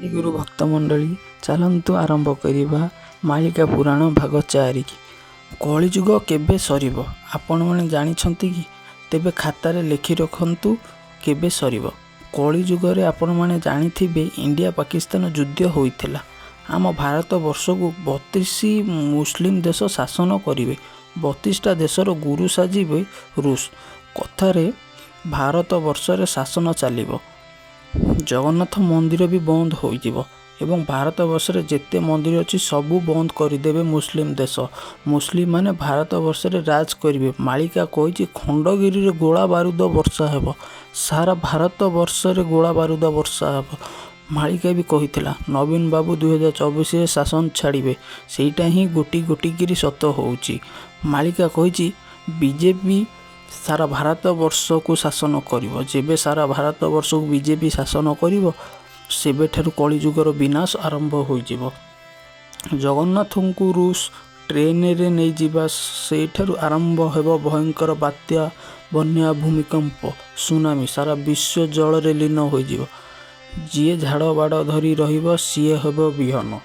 गुरु भक्त मंडली चलतु आरंभ करवा मालिका पुराण भाग 4 की कलिजुग केबे सरिब आपण माने जानिछंती कि तेबे खातारे लिखि रखंतु केबे सरिब। कलिजुग रे आपण माने जानिथिबे इंडिया पाकिस्तान युद्ध होइथिला। आम भारत वर्ष को 32 मुस्लिम देश शासन करिवे। 32टा देशर गुरु साजिबे रूस। कथारे भारत वर्ष रे शासन चलिबो। जगन्नाथ मंदिर भी बंद हो एवं भारत वर्ष रे जेते मंदिर अच्छी सबू बंद करदेवे मुस्लिम देश। मुस्लिम माने भारत वर्ष रे राज करिवे। मालिका कही खंडगिरी रे गोला बारूद वर्षा हेब। सारा भारत वर्ष रे गोला बारूद वर्षा हेब। मालिका भी कहिथिला नवीन बाबू 2024 रे शासन छाड़िबे। सेटा ही गोटी गोटी किरी सत होउची। मालिका कही बीजेपी सारा भारत वर्ष को शासन करिवो। जेबे सारा भारत वर्ष को बीजेपी शासन करिवो सेबे ठारू कलिजुगर विनाश आरंभ हो जिवो। जगन्नाथ को रूस ट्रेन रे नहीं जिबा सेठारू आरंभ हेबो भयंकर बात्या बन्या भूमिकंप सुनामी। सारा विश्व जल रे लीन हो जिवो। जी झाड़ बाड़ धरी रहिबो सीए हेबो बिहन।